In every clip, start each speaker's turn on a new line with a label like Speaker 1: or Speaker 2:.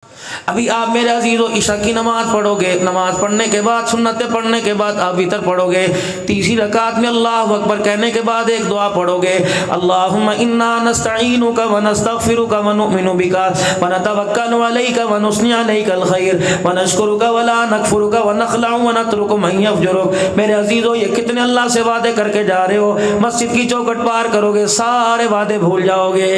Speaker 1: ابھی آپ میرے عزیزو عشاء کی نماز پڑھو گے، نماز پڑھنے کے بعد سنتیں پڑھنے کے بعد آپ وتر پڑھو گے، تیسری رکعت میں اللہ اکبر کہنے کے بعد ایک دعا پڑھو گے، اللہم انا نستعینک ونستغفرک ونؤمن بک ونتوکل علیک ونثنی علیک الخیر ونشکرک ولا نکفرک ونخلع ونترک من یفجرک۔ میرے عزیزو یہ کتنے اللہ سے وعدے کر کے جا رہے ہو، مسجد کی چوکھٹ پار کرو گے سارے وعدے بھول جاؤ گے۔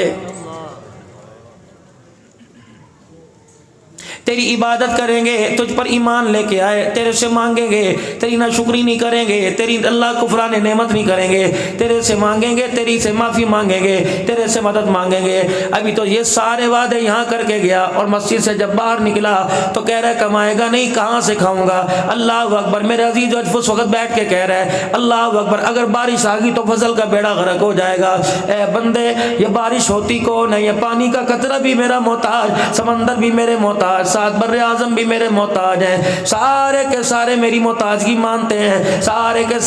Speaker 1: تیری عبادت کریں گے، تجھ پر ایمان لے کے آئے، تیرے سے مانگیں گے، تیری ناشکری نہیں کریں گے، تیری اللہ کفران نعمت نہیں کریں گے، تیرے سے مانگیں گے، تیری سے معافی مانگیں گے، تیرے سے مدد مانگیں گے۔ ابھی تو یہ سارے وعدے یہاں کر کے گیا اور مسجد سے جب باہر نکلا تو کہہ رہا ہے کمائے گا نہیں، کہاں سے کھاؤں گا؟ اللہ اکبر۔ میرے عزیز اس وقت بیٹھ کے کہہ رہا ہے اللہ اکبر، اگر بارش آ گئی تو فضل کا بیڑا غرق ہو جائے گا۔ اے بندے، یہ بارش ہوتی کون ہے؟ یہ پانی کا قطرہ بھی میرا محتاج، سمندر بھی میرے محتاج، ساتھ بر اعظم بھی میرے محتاج ہیں، سارے کے سارے میری محتاجگی مانتے ہیں، سارے کے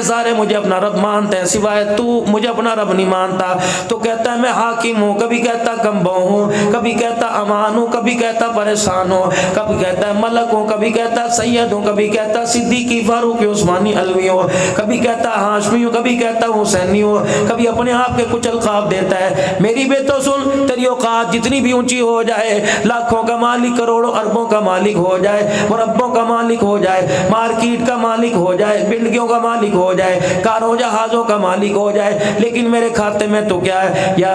Speaker 1: سارے مجھے اپنا رب مانتے ہیں، سوائے تو مجھے اپنا رب نہیں مانتا۔ تو کہتا ہے میں حاکم ہوں، کبھی کہتا کمبو ہوں، کبھی کہتا امان ہوں، کبھی کہتا پریشان ہوں، کبھی کہتا ہے ملک ہوں، کبھی کہتا سید ہوں، کبھی کہتا صدیقی فاروقی عثمانی علوی ہوں، کبھی کہتا ہاشمی ہوں، کبھی کہتا حسینی ہوں، کبھی اپنے آپ کے کچھ القاب دیتا ہے۔ میری بے تو سن، تیری اوقات جتنی بھی اونچی ہو جائے، لاکھوں کا مالک، کروڑوں اربوں کا مالک ہو جائے، مربوں کا مالک ہو جائے، مارکیٹ کا مالک ہو جائے، بلڈنگوں کا مالک ہو جائے، کاروں جہازوں کا مالک ہو جائے، لیکن میرے کھاتے میں تو کیا ہے؟ یا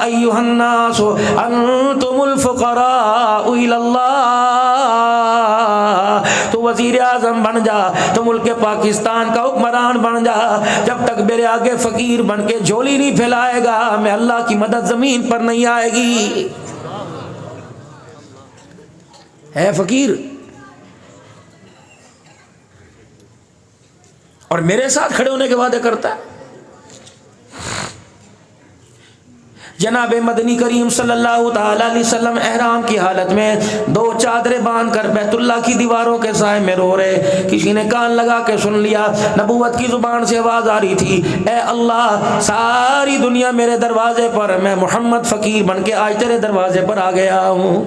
Speaker 1: ایھا الناس انتم الفقراء الی اللہ۔ تو وزیر اعظم بن جا، تو ملک پاکستان کا حکمران بن جا، جب تک میرے آگے فقیر بن کے جھولی نہیں پھیلائے گا میں اللہ کی مدد زمین پر نہیں آئے گی۔ ہے فقیر اور میرے ساتھ کھڑے ہونے کے وعدے کرتا ہے۔ جناب مدنی کریم صلی اللہ تعالی علیہ وسلم احرام کی حالت میں دو چادریں باندھ کر بیت اللہ کی دیواروں کے سائے میں رو رہے۔ کسی نے کان لگا کے سن لیا، نبوت کی زبان سے آواز آ رہی تھی، اے اللہ ساری دنیا میرے دروازے پر، میں محمد فقیر بن کے آج تیرے دروازے پر آ گیا ہوں۔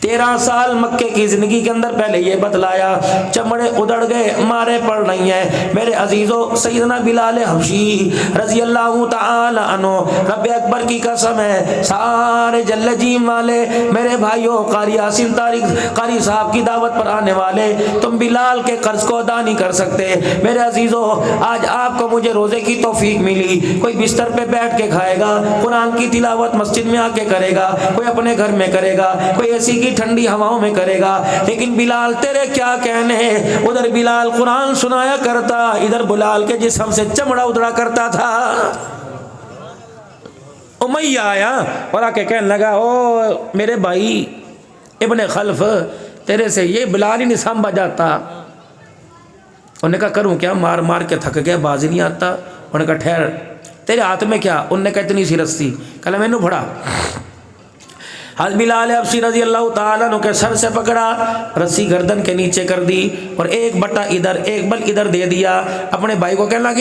Speaker 1: 13 سال مکے کی زندگی کے اندر پہلے یہ بتلایا، چمڑے ادڑ گئے، مارے پڑ رہی ہیں۔ میرے عزیزو، سیدنا بلال حبشی رضی اللہ تعالی عنہ، رب اکبر کی قسم ہے، سارے جل جیم والے میرے بھائیوں، قاری یاسین طارق قاری صاحب کی دعوت پر آنے والے، تم بلال کے قرض کو ادا نہیں کر سکتے۔ میرے عزیزو، آج آپ کو مجھے روزے کی توفیق ملی، کوئی بستر پہ بیٹھ کے کھائے گا، قرآن کی تلاوت مسجد میں آ کے کرے گا، کوئی اپنے گھر میں کرے گا، کوئی ایسی کی ٹھنڈی ہواؤں میں کرے گا، لیکن بلال تیرے کیا کہنے ہیں؟ ادھر بلال قرآن سنایا کرتا، ادھر بلال کے جسم سے چمڑا ادھڑا کرتا تھا۔ امیہ آیا اور آ کے کہنے لگا، او میرے بھائی ابن خلف، تیرے سے یہ بلال ہی نہیں سنبھا جاتا۔ انہوں نے کہا کروں کیا، مار مار کے تھک گیا، باز نہیں آتا۔ انہوں نے کہا ٹھہر، تیرے ہاتھ میں کیا؟ انہوں نے کہا اتنی سی رسی۔ کہا میں نے پڑھا۔ حضرت بلال حبشی رضی اللہ تعالیٰ عنہ کے سر سے پکڑا، رسی گردن کے نیچے کر دی اور ایک بٹا ادھر ایک بل ادھر دے دیا۔ اپنے بھائی کو کہنا کہ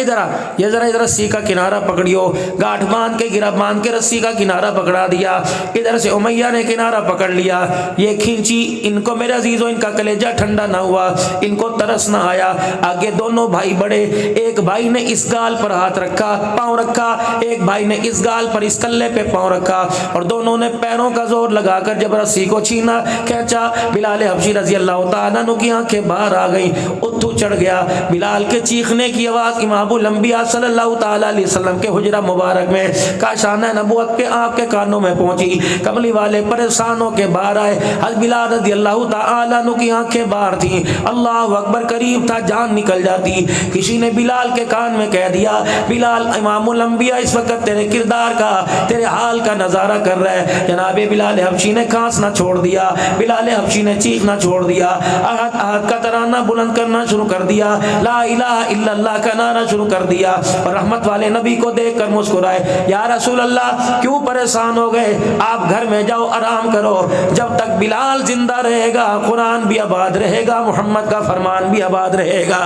Speaker 1: یہ ذرا ادھر رسی کا کنارہ پکڑیو، گاٹھ باندھ کے گرا باندھ کے رسی کا کنارہ پکڑا دیا۔ ادھر سے امیہ نے کنارہ پکڑ لیا، یہ کھینچی۔ ان کو میرے عزیزوں ان کا کلیجہ ٹھنڈا نہ ہوا، ان کو ترس نہ آیا۔ آگے دونوں بھائی بڑے، ایک بھائی نے اس گال پر ہاتھ رکھا، پاؤں رکھا، ایک بھائی نے اس گال پر اس کلے پہ پاؤں رکھا، اور دونوں نے پیروں کا زور لگا کر جب رسی کو چھینا کھینچا، بلال حبشی رضی اللہ تعالیٰ عنہ کی آنکھیں باہر آ گئیں، اتھو چڑھ گیا۔ بلال کے چیخنے کی آواز امام الانبیاء صلی اللہ تعالیٰ علیہ وسلم کے حجرہ مبارک میں کاشانہ نبوت کے آپ کے کانوں میں پہنچی۔ کملی والے پریشان ہو کے باہر آئے، حضرت بلال رضی اللہ تعالیٰ عنہ کی آنکھیں باہر تھیں، اللہ اکبر، قریب تھا جان نکل جاتی۔ کسی نے بلال کے کان میں کہہ دیا، بلال امام الانبیاء اس وقت تیرے کردار کا، تیرے حال کا نظارہ کر رہا ہے۔ جناب بلال حبشی نے کھانسنا چھوڑ دیا، بلال حبشی نے چیخنا چھوڑ دیا، احد احد کا ترانہ بلند کرنا شروع کر دیا، لا الہ الا اللہ کا نعرہ شروع کر دیا، اور رحمت والے نبی کو دیکھ کر مسکرائے، یا رسول اللہ کیوں پریشان ہو گئے؟ آپ گھر میں جاؤ آرام کرو، جب تک بلال زندہ رہے گا قرآن بھی آباد رہے گا، محمد کا فرمان بھی آباد رہے گا۔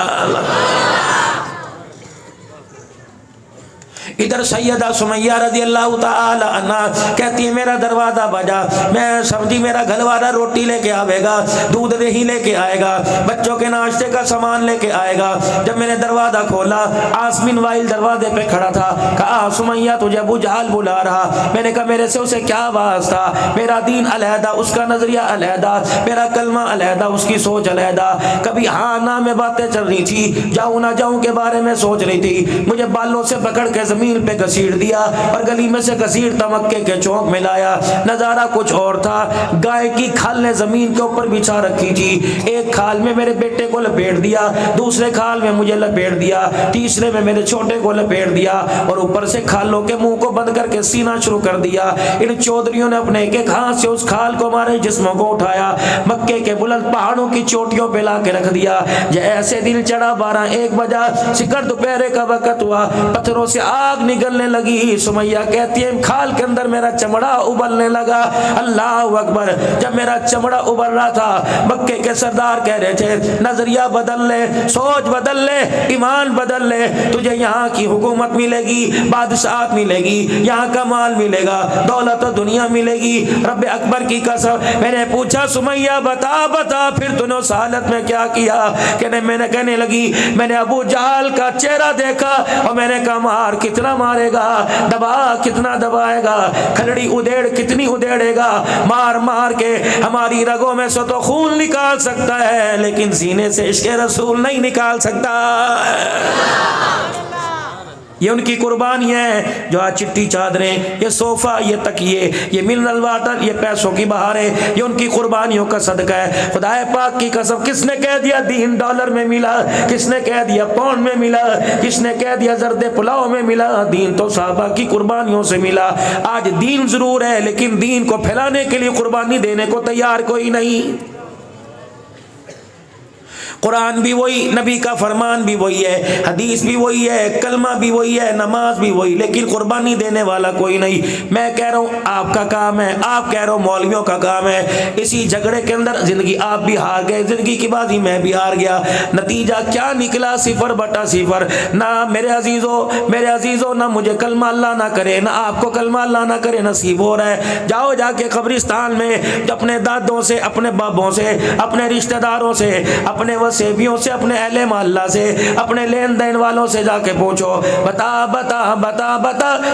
Speaker 1: ادھر سیدہ سمیہ رضی اللہ تعالی عنہ کہتی ہے میرا دروازہ بجا، میں سمجھی میرا گھر والا روٹی لے کے آئے گا، دودھ دہی لے کے آئے گا، بچوں کے ناشتے کا سامان لے کے آئے گا۔ جب میں نے دروازہ کھولا آسمین وائل دروازے پہ کھڑا تھا، کہا سمیہ تجھے ابو جہل بلا رہا۔ میں نے کہا میرے سے اسے کیا واسطہ، میرا دین علیحدہ، اس کا نظریہ علیحدہ، میرا کلمہ علیحدہ، اس کی سوچ علیحدہ۔ کبھی ہاں نہ میں باتیں چل رہی تھی، جاؤں نہ جاؤں کے بارے میں سوچ رہی تھی۔ مجھے بالوں سے پکڑ کے زمین پہ گھسیٹ دیا اور گلی میں سے گھسیٹتا مکے کے چوک میں لایا۔ نظارہ کچھ اور تھا، گائے کی کھال نے زمین کے اوپر بچھا رکھی تھی، ایک کھال میں میرے بیٹے کو لپیٹ دیا، دوسرے کھال میں مجھے لپیٹ دیا، تیسرے میں میرے چھوٹے کو لپیٹ دیا، اور اوپر سے کھالوں کے منہ کو بند کر کے سینہ شروع کر دیا۔ ان چودھریوں نے اپنے ایک ایک ہاتھ سے اس کھال کو ہمارے جسموں کو اٹھایا، مکے کے بلند پہاڑوں کی چوٹیوں پہ لا کے رکھ دیا۔ جیسے دل چڑھا 12-1 بجا، سکر دوپہر کا وقت ہوا، پتھروں سے آگ نگلنے لگی۔ سمیہ کہتی ہے کھال کے اندر میرا چمڑا ابلنے لگا۔ اللہ اکبر! جب میرا چمڑا ابل رہا تھا، مکے کے سردار کہہ رہے تھے نظریہ بدل لے، سوچ بدل لے، ایمان بدل لے، تجھے یہاں کی حکومت ملے گی، بادشاہت ملے گی، یہاں کا مال ملے گا، دولت و دنیا ملے گی۔ رب اکبر کی قسم میں نے پوچھا سمیہ بتا پھر تو نے اس حالت میں کیا کیا؟ میں نے کہنے لگی میں نے ابو جہل کا چہرہ دیکھا اور میں نے کہا مار کتنا مارے گا، دبا کتنا دبائے گا، کھلڑی ادھیڑ کتنی ادھیڑے گا، مار مار کے ہماری رگوں میں سے تو خون نکال سکتا ہے لیکن سینے سے عشق رسول نہیں نکال سکتا۔ یہ ان کی قربانی ہے، جو آج چٹی چادریں، یہ صوفہ، یہ تکیے، یہ منرل واٹر، یہ پیسوں کی بہاریں، یہ ان کی قربانیوں کا صدقہ ہے۔ خدا پاک کی قسم، کس نے کہہ دیا دین ڈالر میں ملا، کس نے کہہ دیا پاؤنڈ میں ملا، کس نے کہہ دیا زرد پلاؤ میں ملا؟ دین تو صحابہ کی قربانیوں سے ملا۔ آج دین ضرور ہے لیکن دین کو پھیلانے کے لیے قربانی دینے کو تیار کوئی نہیں۔ قرآن بھی وہی، نبی کا فرمان بھی وہی ہے، حدیث بھی وہی ہے، کلمہ بھی وہی ہے، نماز بھی وہی، لیکن قربانی دینے والا کوئی نہیں۔ میں کہہ رہا ہوں آپ کا کام ہے، آپ کہہ رہا ہوں مولویوں کا کام ہے۔ اسی جھگڑے کے اندر زندگی آپ بھی ہار گئے، زندگی کی بازی میں بھی ہار گیا۔ نتیجہ کیا نکلا؟ 0/0۔ نہ میرے عزیزوں نہ مجھے کلمہ اللہ نہ کرے، نہ آپ کو کلمہ اللہ نہ کرے نصیب ہو رہا ہے۔ جاؤ جا کے قبرستان میں اپنے دادوں سے، اپنے بابوں سے، اپنے رشتہ داروں سے، اپنے وسیبیوں سے، اپنے اہل محلہ سے، اپنے لین دین والوں سے جا کے پوچھو، بتا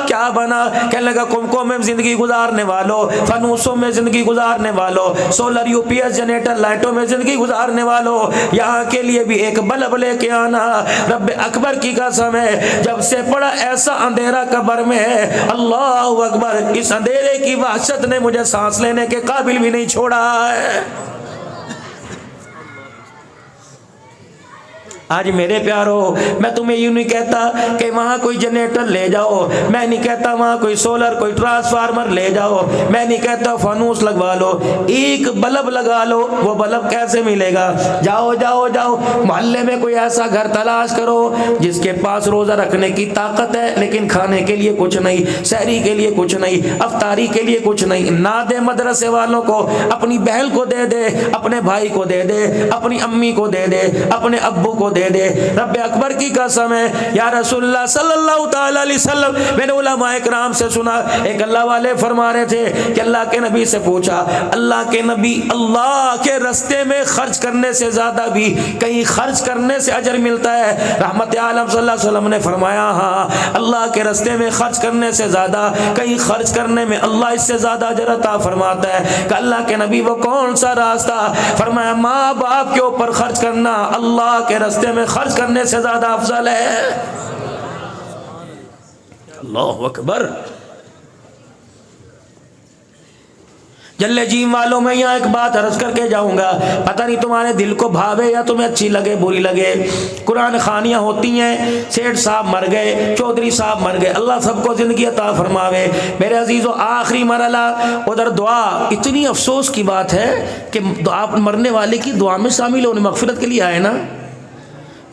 Speaker 1: کیا بنا؟ کہنے لگا کمکوں میں زندگی گزارنے والوں، فنوسوں میں زندگی گزارنے والوں، سولر UPS جنریٹر لائٹوں میں زندگی گزارنے والوں، یہاں کے لیے بھی ایک بلب لے کے آنا۔ رب اکبر کی قسم ہے، جب سے پڑا ایسا اندھیرا قبر میں ہے، اللہ اکبر، اس اندھیرے کی وحشت نے مجھے سانس لینے کے قابل بھی نہیں چھوڑا ہے۔ آج میرے پیارو، میں تمہیں یوں نہیں کہتا کہ وہاں کوئی جنریٹر لے جاؤ، میں نہیں کہتا وہاں کوئی سولر، کوئی ٹرانسفارمر لے جاؤ، میں نہیں کہتا فانوس لگوا لو، ایک بلب لگا لو۔ وہ بلب کیسے ملے گا؟ جاؤ محلے میں کوئی ایسا گھر تلاش کرو جس کے پاس روزہ رکھنے کی طاقت ہے لیکن کھانے کے لیے کچھ نہیں، سحری کے لیے کچھ نہیں، افطاری کے لیے کچھ نہیں۔ نہ دے مدرسے والوں کو، اپنی بہن کو دے دے، اپنے بھائی کو دے دے، اپنی امی کو دے دے، اپنے ابو کو دے دے۔ رب اکبر کی قسم ہے، یا رسول اللہ صلی اللہ تعالی علیہ وسلم، میں نے علماء اکرام سے سنا، ایک اللہ والے فرما رہے تھے کہ اللہ کے نبی سے پوچھا، اللہ کے نبی، اللہ کے رستے میں خرچ کرنے سے زیادہ بھی کہیں خرچ کرنے سے اجر ملتا ہے؟ رحمت عالم صلی اللہ علیہ وسلم نے فرمایا ہاں، اللہ کے رستے میں خرچ کرنے سے زیادہ کہیں خرچ کرنے میں اللہ اس سے زیادہ اجر عطا فرماتا ہے۔ کہ اللہ کے نبی وہ کون سا راستہ؟ فرمایا ماں باپ کے اوپر خرچ کرنا اللہ کے رستے میں خرچ کرنے سے زیادہ افضل ہے۔ اللہ اکبر۔ جلے جیم والوں میں یہاں ایک بات عرض کر کے جاؤں گا، پتہ نہیں تمہارے دل کو بھاوے یا تمہیں اچھی لگے بری لگے۔ قرآن خوانیاں ہوتی ہیں، سیٹھ صاحب مر گئے، چودھری صاحب مر گئے، اللہ سب کو زندگی عطا فرماوے۔ میرے عزیزو، آخری مرحلہ ادھر دعا، اتنی افسوس کی بات ہے کہ آپ مرنے والے کی دعا میں شامل ہونے، مغفرت کے لیے آئے نا،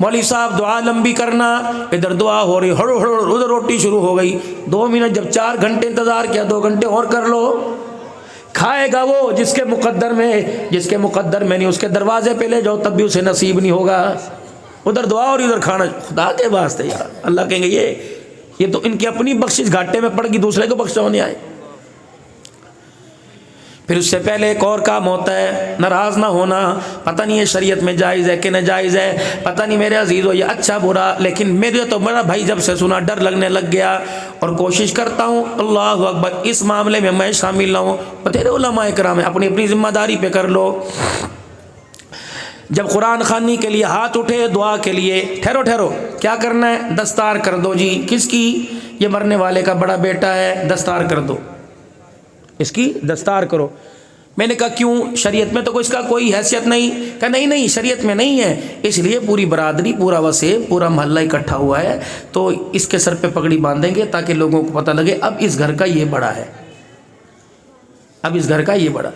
Speaker 1: مولوی صاحب دعا لمبی کرنا، ادھر دعا ہو رہی، ہڑ ادھر روٹی شروع ہو گئی، 2 منٹ، جب 4 گھنٹے انتظار کیا 2 گھنٹے اور کر لو۔ کھائے گا وہ جس کے مقدر میں نہیں، اس کے دروازے پہ لے جاؤ تب بھی اسے نصیب نہیں ہوگا۔ ادھر دعا اور ادھر کھانا، خدا کے واسطے یار، اللہ کہیں گے یہ یہ تو ان کی اپنی بخشش گھاٹے میں پڑ گئی، دوسرے کو بخشوانے آئے۔ پھر اس سے پہلے ایک اور کام ہوتا ہے، ناراض نہ ہونا۔ پتہ نہیں یہ شریعت میں جائز ہے کہ ناجائز ہے، پتہ نہیں میرے عزیزو یہ اچھا برا، لیکن میرے تو بڑا بھائی جب سے سنا ڈر لگنے لگ گیا، اور کوشش کرتا ہوں اللہ اکبر اس معاملے میں میں شامل نہ ہوں۔ بتیرے علماء کرام اپنی اپنی ذمہ داری پہ کر لو۔ جب قرآن خوانی کے لیے ہاتھ اٹھے دعا کے لیے، ٹھہرو کیا کرنا ہے؟ دستار کر دو جی۔ کس کی؟ یہ مرنے والے کا بڑا بیٹا ہے، دستار کر دو، اس کی دستار کرو۔ میں نے کہا کیوں؟ شریعت میں تو اس کا کوئی حیثیت نہیں۔ کہا نہیں شریعت میں نہیں ہے، اس لیے پوری برادری، پورا وسیع، پورا محلہ اکٹھا ہوا ہے، تو اس کے سر پہ پگڑی باندھیں گے تاکہ لوگوں کو پتہ لگے اب اس گھر کا یہ بڑا ہے، اب اس گھر کا یہ بڑا۔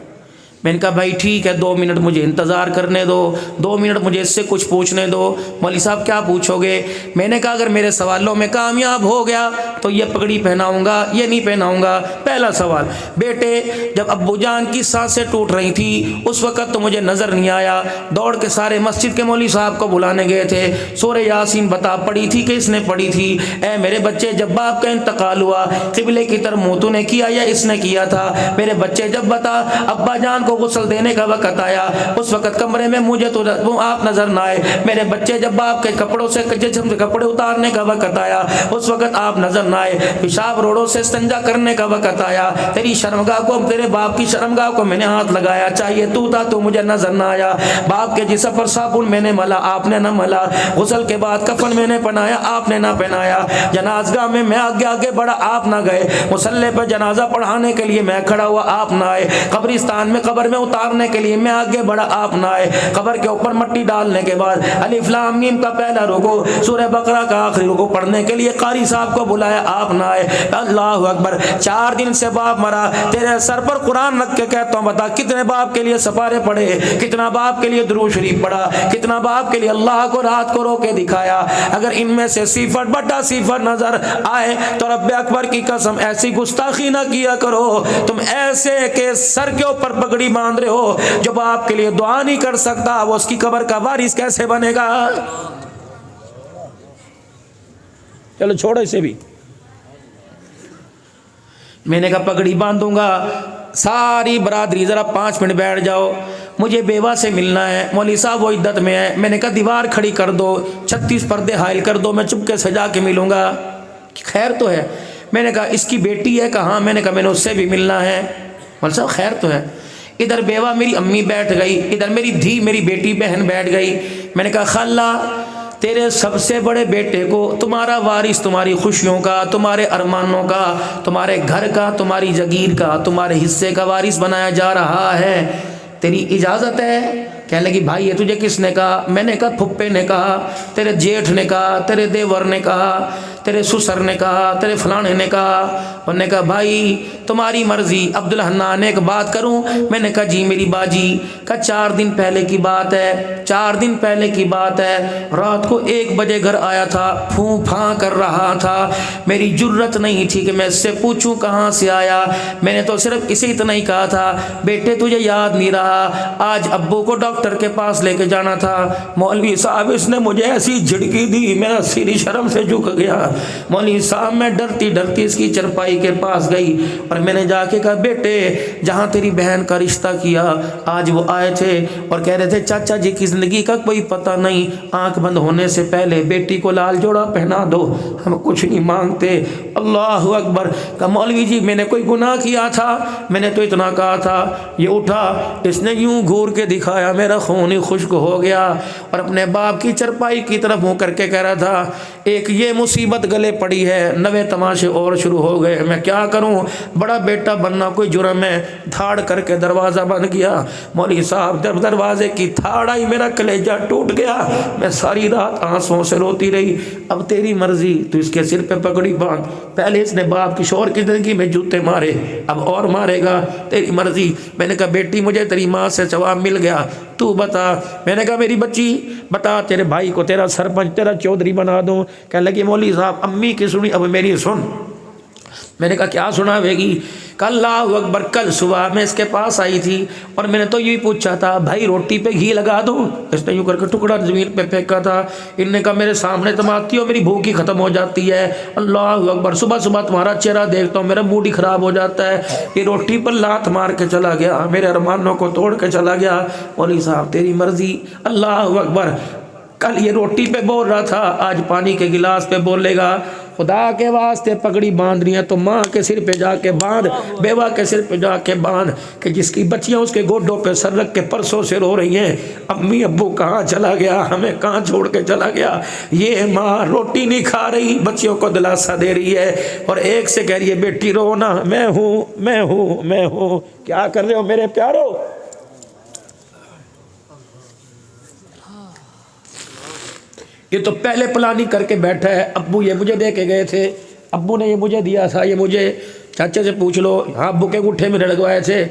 Speaker 1: میں نے کہا بھائی ٹھیک ہے 2 منٹ مجھے انتظار کرنے دو، 2 منٹ مجھے اس سے کچھ پوچھنے دو۔ مولوی صاحب کیا پوچھو گے؟ میں نے کہا اگر میرے سوالوں میں کامیاب ہو گیا تو یہ پگڑی پہناؤں گا، یہ نہیں پہناؤں گا۔ پہلا سوال، بیٹے جب ابو جان کی سانسیں ٹوٹ رہی تھی اس وقت تو مجھے نظر نہیں آیا، دوڑ کے سارے مسجد کے مولوی صاحب کو بلانے گئے تھے، سورہ یاسین بتا پڑھی تھی کہ اس نے پڑھی تھی؟ اے میرے بچے جب باپ کا انتقال ہوا قبلے کی طرف منہ تو نے کیا یا اس نے کیا تھا؟ میرے بچے جب بتا ابا جان کو غسل دینے کا وقت آیا اس وقت کمرے میں مجھے تو آپ نظر نہ آئے۔ میرے بچے جب باپ کے کپڑوں سے جسم سے کپڑے اتارنے کا وقت آیا اس وقت آپ نظر نہ آئے۔ پیشاب روڑوں سے استنجا کرنے کا وقت آیا، تیری شرمگاہ کو، تیرے باپ کی شرمگاہ کو میں نے ہاتھ لگایا، چاہیے تو تھا تو مجھے نظر نہ آیا۔ باپ کے جسم پر صابن میں نے ملا، آپ نے نہ ملا۔ غسل کے بعد کفن میں نے پہنایا، آپ نے نہ پہنایا۔ جنازگاہ میں میں آگے بڑھا، آپ نہ گئے۔ مصلی پر جنازہ پڑھانے کے لیے میں کھڑا ہوا، آپ نہ آئے۔ قبرستان میں قبر میں اتارنے کے لیے میں آگے بڑھا، آپ نہ آئے۔ قبر کے اوپر مٹی ڈالنے کے بعد الف لام میم کا پہلا رکوع، سورہ بقرہ کا آخری رکوع پڑھنے کے لیے قاری صاحب کو بلایا، آپ نہ آئے۔ اللہ اکبر، 4 دن سے باپ مرا، تیرے سر پر قرآن رکھ کے کہتا ہوں بتا کتنے باپ کے لیے سپارے پڑھے، کتنا باپ کے لیے درود شریف پڑھا، کتنا باپ کے لیے اللہ کو رات کو رو کے دکھایا۔ اگر ان میں سے 0.0 نظر آئے تو رب اکبر کی قسم ایسی گستاخی نہ کیا کرو، تم ایسے کہ سر کے اوپر پگڑی باندھ رہے ہو، جو باپ کے لیے دعا نہیں کر سکتا وہ اس کی قبر کا وارث کیسے بنے گا؟ چلو چھوڑو اسے بھی۔ میں نے کہا پگڑی باندھوں گا، ساری برادری ذرا 5 منٹ بیٹھ جاؤ، مجھے بیوہ سے ملنا ہے، مولوی صاحب وہ عدت میں ہے۔ میں نے کہا دیوار کھڑی کر دو، 36 پردے حائل کر دو، میں چپکے سے جا کے ملوں گا، خیر تو ہے۔ میں نے کہا اس کی بیٹی ہے کہاں؟ میں نے کہا میں نے اس سے بھی ملنا ہے۔ مولوی صاحب خیر تو ہے۔ ادھر بیوہ میری امی بیٹھ گئی، ادھر میری دھی میری بیٹی بہن بیٹھ گئی۔ میں نے کہا خالہ تیرے سب سے بڑے بیٹے کو تمہارا وارث، تمہاری خوشیوں کا، تمہارے ارمانوں کا، تمہارے گھر کا، تمہاری جگیر کا، تمہارے حصے کا وارث بنایا جا رہا ہے، تیری اجازت ہے؟ کہنے لگی بھائی یہ تجھے کس نے کہا؟ میں نے کہا پھپھے نے کہا، تیرے جیٹھ نے کہا، تیرے دیور نے کہا، تیرے سسر نے کہا، تیرے فلانے نے کہا۔ انہوں نے کہا بھائی تمہاری مرضی۔ عبدالحنان نے ایک بات کروں؟ میں نے کہا جی میری باجی۔ کہا 4 دن پہلے کی بات ہے، 4 دن پہلے کی بات ہے، رات کو 1 بجے گھر آیا تھا، پھوں پھاں کر رہا تھا، میری جرت نہیں تھی کہ میں اس سے پوچھوں کہاں سے آیا، میں نے تو صرف اسے اتنا ہی کہا تھا بیٹے تجھے یاد نہیں رہا، آج ابو کو ڈاکٹر کے پاس لے کے جانا تھا۔ مولوی صاحب اس نے مجھے ایسی جھڑکی دی، میرا سر شرم سے جھک گیا۔ مولوی صاحب میں ڈرتی ڈرتی اس کی چرپائی کے پاس گئی اور میں نے جا کے کہا بیٹے جہاں تیری بہن کا رشتہ کیا آج وہ آئے تھے اور کہہ رہے تھے چاچا جی کی زندگی کا کوئی پتہ نہیں، آنکھ بند ہونے سے پہلے بیٹی کو لال جوڑا پہنا دو، ہم کچھ نہیں مانگتے۔ اللہ اکبر۔ کہا مولوی جی میں نے کوئی گناہ کیا تھا؟ میں نے تو اتنا کہا تھا۔ یہ اٹھا، اس نے یوں گھور کے دکھایا، میرا خون ہی خشک ہو گیا اور اپنے باپ کی چرپائی کی طرف منہ کر کے کہہ رہا تھا ایک یہ مصیبت گلے پڑی ہے، 9 تماشے اور شروع ہو گئے، میں کیا کروں، بڑا بیٹا بننا کوئی جرم ہے۔ دھاڑ کر کے دروازہ بند کیا۔ مولوی صاحب جب دروازے کی دھاڑ آئی میرا کلیجہ ٹوٹ گیا، میں ساری رات آنسوں سے روتی رہی۔ اب تیری مرضی، تو اس کے سر پہ پگڑی باندھ، پہلے اس نے باپ کی شوہر کی زندگی میں جوتے مارے، اب اور مارے گا، تیری مرضی۔ میں نے کہا بیٹی مجھے تیری ماں سے جواب مل گیا، تو بتا۔ میں نے کہا میری بچی بتا تیرے بھائی کو تیرا سرپنچ تیرا چودھری بنا دوں؟ کہنے لگی مولوی صاحب امی کی سنی اب میری سن، میں نے کہا کیا سناوے گی؟ کہا اللہ اکبر، کل صبح میں اس کے پاس آئی تھی اور میں نے تو یہی پوچھا تھا بھائی روٹی پہ گھی لگا دوں؟ اس نے یوں کر کے ٹکڑا زمین پہ پھینکا تھا۔ انہوں نے کہا میرے سامنے تم آتی ہو میری بھوک ہی ختم ہو جاتی ہے، اللہ اکبر، صبح صبح تمہارا چہرہ دیکھتا ہوں میرا موڈ ہی خراب ہو جاتا ہے۔ یہ روٹی پر لات مار کے چلا گیا، میرے ارمانوں کو توڑ کے چلا گیا۔ مولوی صاحب تیری مرضی، اللہ اکبر۔ کل یہ روٹی پہ بول رہا تھا، آج پانی کے گلاس پہ بولے گا۔ خدا کے واسطے پگڑی باندھنی ہے تو ماں کے سر پہ جا کے باندھ، بیوہ کے سر پہ جا کے باندھ، کہ جس کی بچیاں اس کے گوڈوں پہ سر رکھ کے پرسوں سے رو رہی ہیں امی ابو کہاں چلا گیا، ہمیں کہاں چھوڑ کے چلا گیا۔ یہ ماں روٹی نہیں کھا رہی، بچیوں کو دلاسا دے رہی ہے اور ایک سے کہہ رہی ہے بیٹی رو نا، میں ہوں میں ہوں میں ہوں۔ کیا کر رہے ہو میرے پیارو؟ یہ تو پہلے پلاننگ کر کے بیٹھا ہے، ابو یہ مجھے دے کے گئے تھے، ابو نے یہ مجھے دیا تھا، یہ مجھے چاچے سے پوچھ لو، ہاں ابو کے گٹھے میں لگوائے تھے۔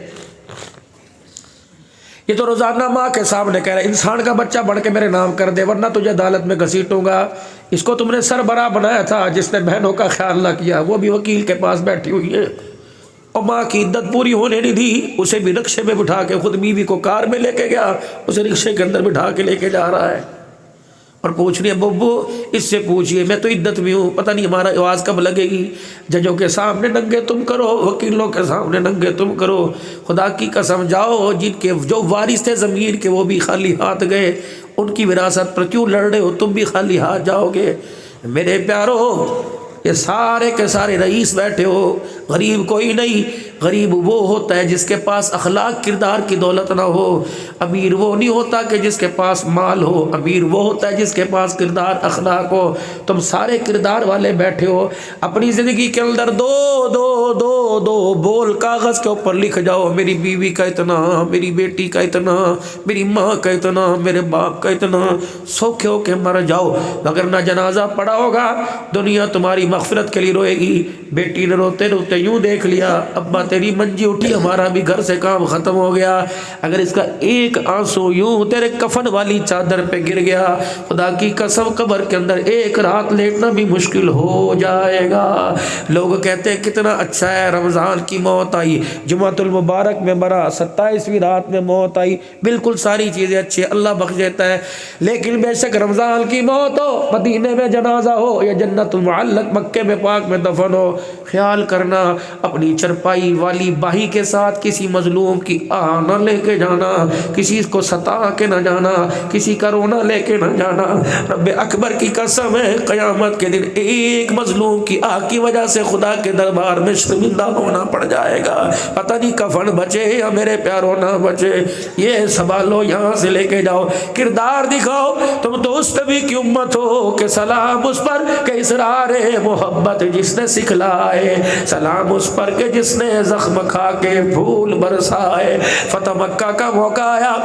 Speaker 1: یہ تو روزانہ ماں کے سامنے کہہ رہا ہے انسان کا بچہ بڑھ کے میرے نام کر دے ورنہ تجھے عدالت میں گھسیٹوں گا۔ اس کو تم نے سربراہ بنایا تھا، جس نے بہنوں کا خیال نہ کیا وہ بھی وکیل کے پاس بیٹھی ہوئی ہے، اور ماں کی عدت پوری ہونے نہیں دی، اسے بھی رکشے میں بٹھا کے، خود بیوی کو کار میں لے کے گیا، اسے رکشے کے اندر بٹھا کے لے کے جا رہا ہے اور پوچھ رہی ہے ببو اس سے پوچھئے میں تو عدت میں ہوں، پتہ نہیں ہمارا آواز کب لگے گی۔ ججوں کے سامنے ننگے تم کرو، وکیلوں کے سامنے ننگے تم کرو۔ خدا کی قسم جاؤ، جن کے جو وارث تھے زمین کے وہ بھی خالی ہاتھ گئے، ان کی وراثت پر کیوں لڑ رہے ہو؟ تم بھی خالی ہاتھ جاؤ گے۔ میرے پیارو، یہ سارے کے سارے رئیس بیٹھے ہو، غریب کوئی نہیں، غریب وہ ہوتا ہے جس کے پاس اخلاق کردار کی دولت نہ ہو، امیر وہ نہیں ہوتا کہ جس کے پاس مال ہو، امیر وہ ہوتا ہے جس کے پاس کردار اخلاق ہو۔ تم سارے کردار والے بیٹھے ہو، اپنی زندگی کے اندر دو دو دو دو بول کاغذ کے اوپر لکھ جاؤ، میری بیوی کا اتنا، میری بیٹی کا اتنا، میری ماں کا اتنا، میرے باپ کا اتنا، سوکھے ہو کے مر جاؤ، اگر نہ جنازہ پڑا ہوگا دنیا تمہاری مغفرت کے لیے روئے گی۔ بیٹی نے روتے روتے یوں دیکھ لیا، ابا تیری منجی اٹھی، ہمارا بھی گھر سے کام ختم ہو گیا، اگر اس کا ایک آنسو یوں تیرے کفن والی چادر پہ گر گیا، خدا کی قسم قبر کے اندر ایک رات لیٹنا بھی مشکل ہو جائے گا۔ لوگ کہتے ہیں کتنا اچھا ہے، رمضان کی موت آئی، جمعۃ المبارک میں مرا، 27ویں رات میں موت آئی، بالکل ساری چیزیں اچھی ہیں، اللہ بخش دیتا ہے، لیکن بے شک رمضان کی موت ہو، مدینے میں جنازہ ہو یا جنت المعلق مکے میں پاک میں دفن ہو، خیال کرنا اپنی چرپائی والی باہی کے ساتھ کسی مظلوم کی آہ نہ لے کے جانا، کسی کو ستا کے نہ جانا، کسی کا رونا لے کے نہ جانا۔ رب اکبر کی قسم ہے قیامت کے دن ایک مظلوم کی آہ کی وجہ سے خدا کے دربار میں شرمندہ ہونا پڑ جائے گا، پتہ نہیں کفن بچے یا میرے پیاروں نہ بچے۔ یہ سنبھالو، یہاں سے لے کے جاؤ، کردار دکھاؤ، تم تو اس نبی کی امت ہو کہ سلام اس پر کہ اسرار محبت جس نے سکھلائے، سلام اس پر کہ جس نے زخم کھا کے پھول برسائے۔ فتح مکہ کا موقع آیا،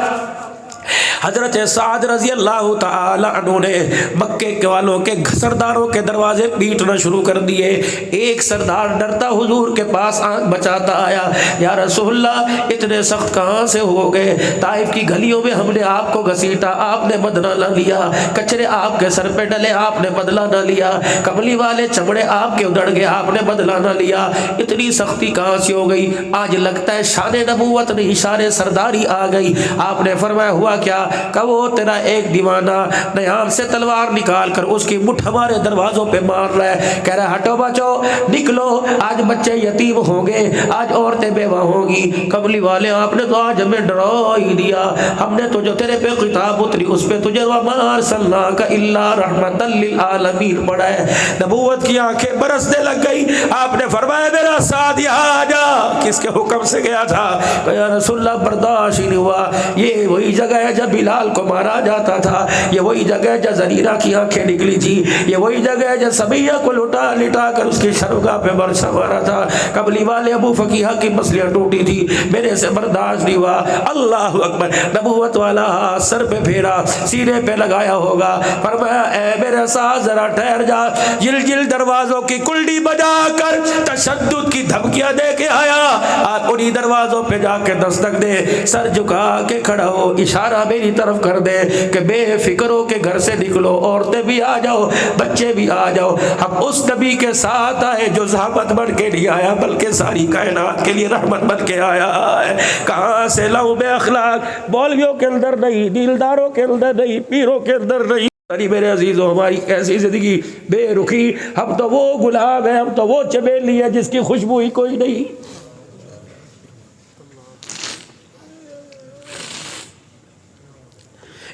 Speaker 1: حضرت سعد رضی اللہ تعالی عنہ نے مکے کے والوں کے سرداروں کے دروازے پیٹنا شروع کر دیے۔ ایک سردار ڈرتا حضور کے پاس آنکھ بچاتا آیا، یا رسول اللہ اتنے سخت کہاں سے ہو گئے؟ طائف کی گلیوں میں ہم نے آپ کو گھسیٹا، آپ نے بدلہ نہ لیا، کچرے آپ کے سر پہ ڈلے، آپ نے بدلہ نہ لیا، کملی والے چمڑے آپ کے ادھڑ گئے، آپ نے بدلہ نہ لیا، اتنی سختی کہاں سے ہو گئی؟ آج لگتا ہے شان نبوت نہیں شان سرداری آ گئی۔ آپ نے فرمایا ہوا کیا؟ کہ وہ تیرا ایک دیوانہ نیام سے تلوار نکال کر اس کی مٹھ ہمارے دروازوں پہ مار رہا ہے، کہہ رہا ہے ہٹو بچو نکلو، آج بچے یتیم ہوں گے، آج عورتیں بیوہ ہوں گی۔ کملی والے آپ نے تو آج ہمیں ڈرا ہی دیا، ہم نے تو جو تیرے پہ خطاب اتری اس پہ تجھے وَمَا أَرْسَلْنَاكَ إِلَّا رَحْمَةً لِّلْعَالَمِينَ پڑھا ہے۔ نبوت کی آنکھیں برسنے لگ گئی، آپ نے فرمایا میرا ساتھ یہاں آجا۔ کس کے حکم سے گیا تھا؟ کہ یا رسول اللہ برداشت ہی نہیں ہوا، یہ وہی جگہ ہے جب بلال کو مارا جاتا تھا، یہ وہی جگہ ہے جب زنیرہ کی آنکھیں نکلی تھی، یہ وہی جگہ ہے جب سمیہ کو لٹا لٹا کر اس کی شرمگاہ پہ برسا مارا تھا، قبلی والے ابو فقیہ کی مسلیاں ٹوٹی تھی، میرے سے برداشت نہیں ہوا۔ اللہ اکبر، نبوت والا سر پہ پھیرا، سینے پہ لگایا ہوگا، فرمایا اے میرے ساتھ ذرا ٹھہر جا، جل جل دروازوں کی کلڈی بجا کر تشدد کی دھمکیاں دے کے آیا، آپ انہی دروازوں پہ جا کے دستک دے، سر جھکا کے کھڑا ہو، اشارہ اشارہ میری طرف کر دے کہ بے فکر ہو کے گھر سے نکلو، عورتیں بھی آ جاؤ، بچے بھی آ جاؤ، ہم اس نبی کے ساتھ آئے جو زحمت بن کے نہیں آیا بلکہ ساری کائنات کے لیے رحمت بن کے آیا ہے۔ کہاں سے لاؤں بے اخلاق؟ مولویوں کے اندر نہیں، دیلداروں کے اندر نہیں، پیروں کے اندر نہیں۔ ارے میرے عزیزو، ہماری کیسی زندگی بے رخی، ہم تو وہ گلاب ہیں، ہم تو وہ چمیلی ہے جس کی خوشبو ہی کوئی نہیں۔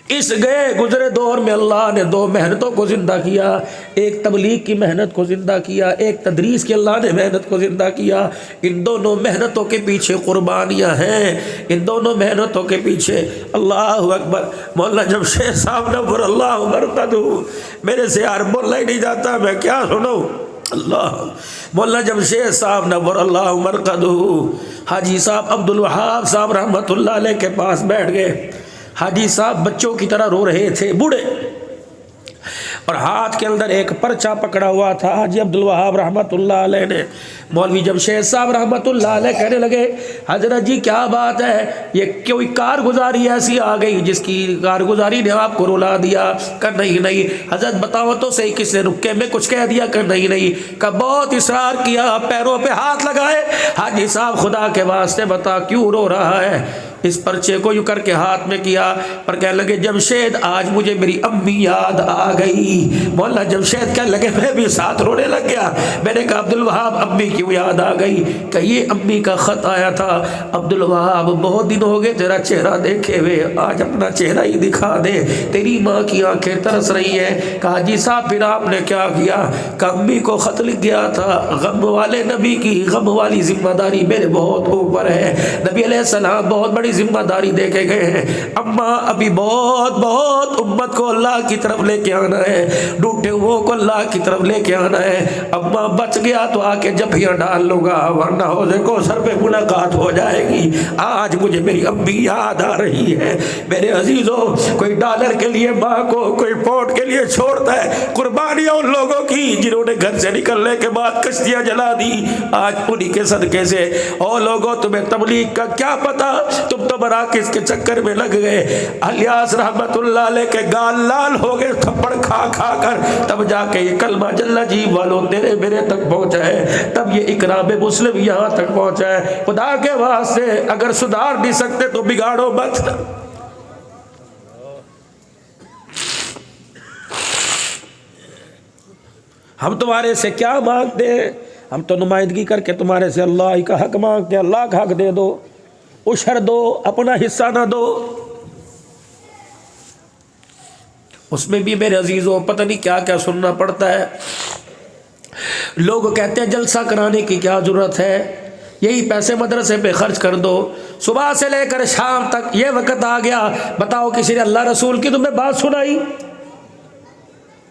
Speaker 1: اس گئے گزرے دور میں اللہ نے دو محنتوں کو زندہ کیا، ایک تبلیغ کی محنت کو زندہ کیا، ایک تدریس کی اللہ نے محنت کو زندہ کیا۔ ان دونوں محنتوں کے پیچھے قربانیاں ہیں، ان دونوں محنتوں کے پیچھے۔ اللہ اکبر۔ مولانا جمشید صاحب نور اللہ مرقدہ، میرے سے یار بولا ہی نہیں جاتا، میں کیا سنوں۔ اللہ، مولانا جمشید صاحب نور اللہ مرقدہ حاجی صاحب عبد الوہاب صاحب رحمۃ اللہ علیہ کے پاس بیٹھ گئے۔ حاجی صاحب بچوں کی طرح رو رہے تھے، بوڑھے، اور ہاتھ کے اندر ایک پرچہ پکڑا ہوا تھا۔ حاجی عبد الوہاب رحمۃ اللہ علیہ نے مولوی جمشید صاحب رحمۃ اللہ علیہ کہنے لگے، حضرت جی کیا بات ہے، یہ کوئی کارگزاری ایسی آ گئی جس کی کارگزاری نے آپ کو رلا دیا؟ کہ نہیں حضرت بتاؤ تو صحیح، کس نے رکے میں کچھ کہہ دیا؟ کہ نہیں کہ بہت اصرار کیا، پیروں پہ ہاتھ لگائے۔ حاجی صاحب خدا کے واسطے بتا کیوں رو رہا ہے؟ اس پرچے کو یوں کر کے ہاتھ میں کیا اور کہنے لگے، جمشید آج مجھے میری امی یاد آ گئی۔ مولانا جمشید کہنے لگے، میں بھی ساتھ رونے لگ گیا۔ میں نے کہا عبد الوہاب امی کیوں یاد آ گئی؟ کہ یہ امی کا خط آیا تھا، عبد الوہاب بہت دن ہو گئے تیرا چہرہ دیکھے ہوئے، آج اپنا چہرہ ہی دکھا دے، تیری ماں کی آنکھیں ترس رہی ہیں۔ کہا جی صاحب پھر آپ نے کیا کیا؟ کہ امی کو خط لکھ گیا تھا، غم والے نبی کی غم والی ذمہ داری میرے بہت اوپر ہے، نبی علیہ السلام بہت بڑی ذمہ داری دے کے گئے ہیں، اماں ابھی بہت بہت امت کو اللہ کی طرف لے کے آنا ہے، ڈوٹے ہوئے کو اللہ کی طرف لے کے آنا ہے۔ اماں بچ گیا تو آ کے جبھیاں ڈال لوں گا، ورنہ حوض کوثر پہ ملاقات ہو جائے گی۔ آج مجھے میری امی یاد آ رہی ہے۔ میرے عزیزوں، کوئی ڈالر کے لیے ماں کو، کوئی پونڈ کے لیے چھوڑتا ہے، قربانیاں ان لوگوں کی جنہوں نے گھر سے نکلنے کے بعد کشتیاں جلا دی، آج انہی کے صدقے سے۔ اور لوگوں تمہیں تبلیغ کا کیا پتا، تم تو مراکز کے چکر میں لگ گئے۔ الیاس رحمت اللہ علیہ کے گال لال ہو گئے تھپڑ کھا کھا کر، تب جا کے یہ کلمہ جل جی والو تیرے میرے تک پہنچا ہے، تب یہ اکرام مسلم یہاں تک پہنچا ہے۔ خدا کے واسطے اگر سدھار نہیں سکتے تو بگاڑو مت۔ ہم تمہارے سے کیا مانگتے ہیں؟ ہم تو نمائندگی کر کے تمہارے سے اللہ ہی کا حق مانگتے، اللہ کا حق دے دو، عشر دو، اپنا حصہ نہ دو۔ اس میں بھی میرے عزیزوں پتہ نہیں کیا کیا سننا پڑتا ہے۔ لوگ کہتے ہیں جلسہ کرانے کی کیا ضرورت ہے، یہی پیسے مدرسے پہ خرچ کر دو، صبح سے لے کر شام تک یہ وقت آ گیا، بتاؤ کسی نے اللہ رسول کی تمہیں بات سنائی؟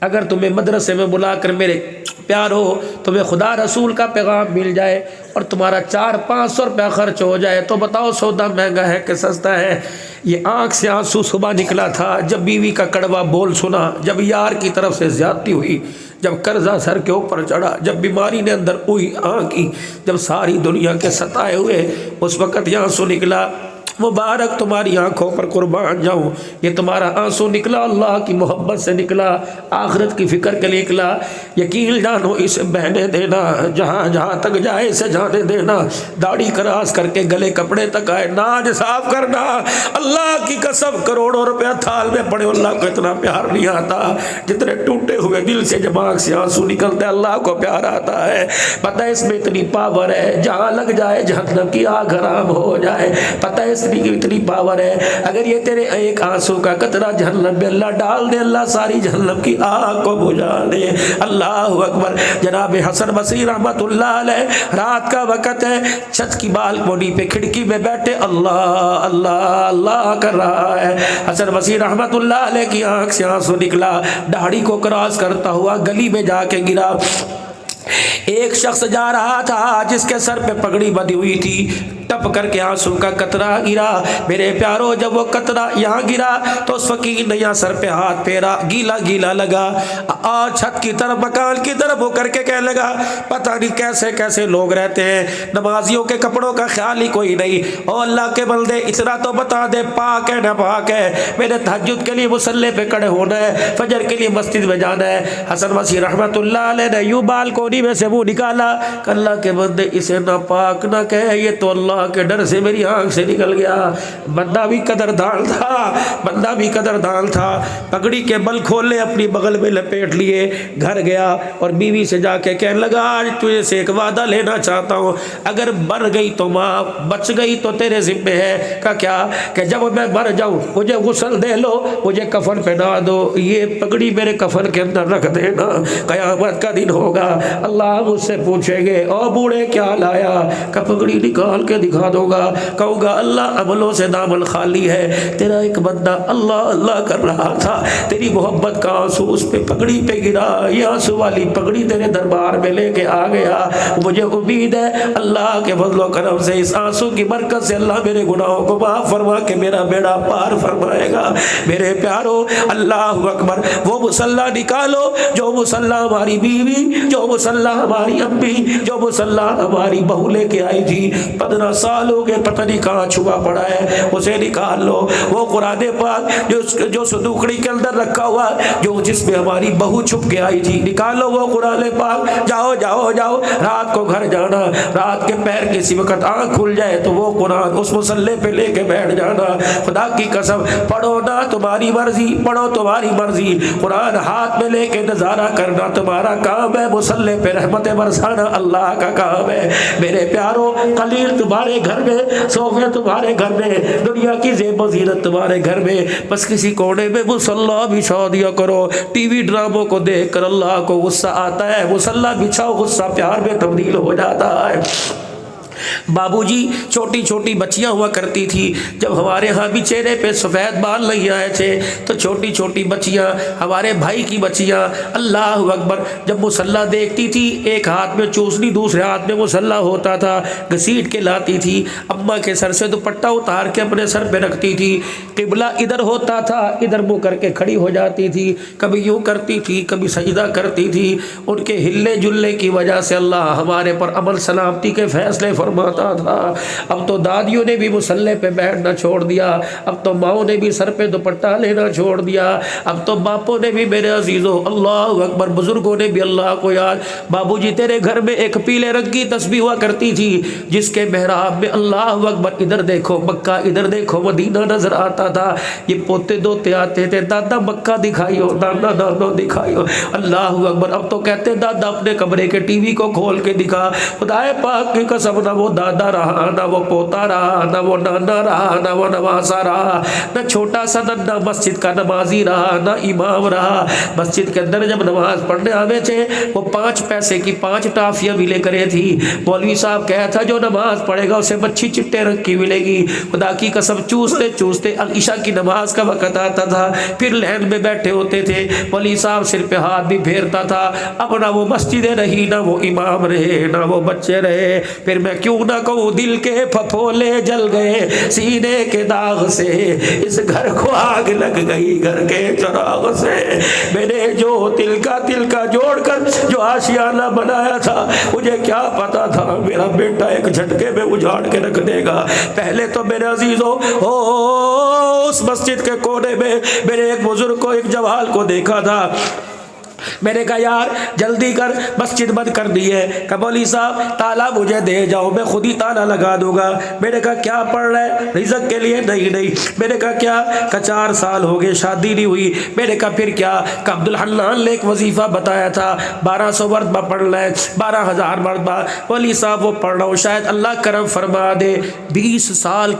Speaker 1: اگر تمہیں مدرسے میں بلا کر میرے پیار ہو، تمہیں خدا رسول کا پیغام مل جائے اور تمہارا 400-500 روپیہ خرچ ہو جائے تو بتاؤ سودا مہنگا ہے کہ سستا ہے؟ یہ آنکھ سے آنسو صبح نکلا تھا جب بیوی کا کڑوا بول سنا، جب یار کی طرف سے زیادتی ہوئی، جب قرضہ سر کے اوپر چڑھا، جب بیماری نے اندر اوئی آنکھی، جب ساری دنیا کے ستائے ہوئے، اس وقت یہ آنسو نکلا۔ مبارک تمہاری آنکھوں پر قربان جاؤں، یہ تمہارا آنسو نکلا اللہ کی محبت سے نکلا، آخرت کی فکر کے لیے نکلا۔ یقین جانو اسے بہنے دینا، جہاں جہاں تک جائے اسے جانے دینا، داڑھی کراس کر کے گلے کپڑے تک آئے، ناج صاف کرنا۔ اللہ کی قسم کروڑوں روپیہ تھال میں پڑے، اللہ کو اتنا پیار نہیں آتا جتنے ٹوٹے ہوئے دل سے جب آنکھ سے آنسو نکلتے اللہ کو پیار آتا ہے۔ پتہ اس میں اتنی پاور ہے، جہاں لگ جائے جہنم کی آگ حرام ہو جائے۔ پتہ اس کی اتنی پاور ہے، اگر یہ تیرے ایک آنسو کا قطرہ جہنم میں اللہ ڈال دے، اللہ ساری جہنم کی آگ کو بجھا دے۔ اللہ اکبر۔ جناب حسن بصری رحمت اللہ علیہ، رات کا وقت ہے، چھت کی بالکنی پہ کھڑکی میں بیٹھے اللہ اللہ اللہ کر رہا ہے۔ حسن بصری رحمت اللہ علیہ کی آنکھ سے آنسو نکلا، داڑھی کو کراس کرتا ہوا گلی میں جا کے گرا۔ ایک شخص جا رہا تھا جس کے سر پہ پگڑی بندھی ہوئی تھی، ٹپ کر کے آنسو کا قطرہ گرا۔ میرے پیارو جب وہ قطرہ یہاں گرا تو اس فقیر نے یہاں سر پہ ہاتھ پھیرا، گیلا گیلا لگا۔ چھت کی طرف مکان کی طرف ہو کر کے کہنے لگا پتہ نہیں کیسے کیسے لوگ رہتے ہیں، نمازیوں کے کپڑوں کا خیال ہی کوئی نہیں۔ او اللہ کے بندے اتنا تو بتا دے پاک ہے نہ پاک ہے، میرے تہجد کے لیے مصلی پہ کھڑے ہونا ہے، فجر کے لیے مسجد میں جانا ہے۔ حسن مسیح رحمت اللہ علیہ نے یوں بالکونی میں سے منہ نکالا کہ اللہ کے بندے اسے نہ پاک نہ کہے، یہ تو اللہ کے ڈر سے میری آنکھ سے نکل گیا۔ بندہ بھی قدردان تھا، بندہ بھی قدردان تھا، پگڑی کے بل کھول لے اپنی بغل میں لپیٹ لیے، گھر گیا اور بیوی سے جا کے کہنے لگا آج تجھے سے ایک وعدہ لینا چاہتا ہوں، اگر مر گئی تو ماں، بچ گئی تو تیرے ذمہ ہے۔ کہ کیا؟ کہ جب میں مر جاؤں مجھے غسل دے لو، مجھے کفن پہنا دو، یہ پگڑی میرے کفن کے اندر رکھ دینا، قیامت کا دن ہوگا اللہ مجھ سے پوچھیں گے او بوڑھے کیا لایا؟ کہ پگڑی نکال کے دکھا دوں گا، کہوں گا اللہ عملوں سے دامن خالی ہے، تیرا ایک بندہ اللہ اللہ کر رہا تھا، تیری محبت کا آنسو اس پہ پگڑی پہ گرا، یہ آنسو والی پگڑی تیرے دربار میں لے کے آ گیا، مجھے امید ہے اللہ کے فضل و کرم سے اس آنسو کی برکت سے اللہ میرے گناہوں کو معاف فرما کے میرا بیڑا پار فرمائے گا۔ میرے پیارو اللہ اکبر، وہ مصلی نکالو جو مصلی ہماری بیوی، جو مصلی ہماری امی، جو مصلی ہماری بہو لے کے آئی تھی، 15 سال ہو گئے پتہ نہیں کہاں چھپا پڑا ہے، اسے نکال لو۔ وہ قرآن پاک جو صندوقڑی کے اندر رکھا ہوا جو جس میں ہماری بہو چھپ کے آئی تھی، نکالو وہ قرآن پاک، جاؤ جاؤ جاؤ رات کو گھر جانا، رات کے پیر کسی وقت آنکھ کھل جائے تو وہ قرآن اس مصلی پہ لے کے بیٹھ جانا، خدا کی قسم پڑھو نہ تمہاری مرضی، پڑھو تمہاری مرضی، قرآن ہاتھ میں لے کے نظارہ کرنا تمہارا کام ہے، مصلی پہ رحمت برسانا اللہ کا کام ہے۔ میرے پیارو قلیل تمہارے گھر میں، صوفے تمہارے گھر میں، دنیا کی زیب و زینت تمہارے گھر میں، بس کسی کونے میں مصلی بچھا دیا کرو۔ ٹی وی ڈراموں کو دیکھ کر اللہ کو غصہ آتا ہے، مصلی بچھاؤ، غصہ پیار میں تبدیل ہو جاتا ہے۔ بابو جی چھوٹی چھوٹی بچیاں ہوا کرتی تھی، جب ہمارے ہاں بھی چہرے پہ سفید بال نہیں آئے تھے تو چھوٹی چھوٹی بچیاں، ہمارے بھائی کی بچیاں، اللہ اکبر، جب مصلی دیکھتی تھی ایک ہاتھ میں چوسنی دوسرے ہاتھ میں مصلی ہوتا تھا، گھسیٹ کے لاتی تھی، اماں کے سر سے دوپٹہ اتار کے اپنے سر پہ رکھتی تھی، قبلہ ادھر ہوتا تھا، ادھر منہ کر کے کھڑی ہو جاتی تھی، کبھی یوں کرتی تھی کبھی سجدہ کرتی تھی۔ ان کے ہلے جلے کی وجہ سے اللہ ہمارے پر امن سلامتی کے فیصلے فرماتا تھا۔ اب تو دادیوں نے بھی مصلی پہ بیٹھنا چھوڑ دیا، اب تو ماؤں نے بھی سر پہ دوپٹہ لینا چھوڑ دیا، اب تو باپوں نے بھی، میرے عزیزوں اللہ اکبر، بزرگوں نے بھی اللہ کو یاد۔ بابو جی تیرے گھر میں ایک پیلے رنگ کی تسبیح ہوا کرتی تھی جس کے محراب میں اللہ اکبر ادھر دیکھو مکہ، ادھر دیکھو مدینہ نظر آتا تھا۔ یہ پوتے دوتے آتے تھے، دادا مکہ دکھائیو، دادا دادا دکھائیو، اللہ اکبر۔ اب تو کہتے دادا اپنے کمرے کے ٹی وی کو کھول کے دکھا، خدائے پاک کی قسم نہ وہ دادا رہا، نہ وہ پوتا رہا، نہ وہ نانا رہا، نہ وہ نواسا رہا، نہ چھوٹا سا ننا مسجد کا نمازی رہا، نہ امام رہا۔ مسجد کے اندر جب نماز پڑھنے آوے تھے وہ 5 پیسے کی 5 ٹافیاں ملے کرے تھی، مولوی صاحب کہا تھا جو نماز پڑھے گا اسے مچھی چٹے رنگ کی ملے گی۔ خدا کی قسم چوستے چوستے عشاء کی نماز کا وقت آتا تھا، پھر لین میں بیٹھے ہوتے تھے، مولوی صاحب سر پہ ہاتھ بھی پھیرتا تھا، اب نہ وہ مسجدیں رہی، نہ وہ امام رہے، نہ وہ بچے رہے۔ پھر میں کیوں نہ کہوں دل کے پھپھولے جل گئے سینے کے داغ سے، اس گھر کو آگ لگ گئی گھر کے چراغ سے۔ میں نے جو تل کا جوڑ کر جو آشیانہ بنایا تھا، مجھے کیا پتا تھا میرا بیٹا ایک جھٹکے میں اجاڑ کے رکھ دے گا۔ پہلے تو میرے عزیزوں اس مسجد کے کونے میں میرے ایک بزرگ کو، ایک جوال کو دیکھا تھا، میں نے کہا یار جلدی کر مسجد بند کر دی ہے، کہ مولوی صاحب تالا مجھے دے جاؤ میں خود ہی تالا لگا دوں گا۔ میں نے کہا کیا پڑھ رہا ہے؟ رزق کے لیے؟ نہیں۔ میں نے کہا کیا؟ کہ 4 سال ہو گئے شادی نہیں ہوئی۔ میں نے کہا پھر کیا؟ کہ عبدالحنان نے ایک وظیفہ بتایا تھا 1200 مرتبہ پڑھ لیں، 12000 مرتبہ۔ مولوی صاحب وہ پڑھ رہا ہوں، شاید اللہ کرم فرما دے 20 سال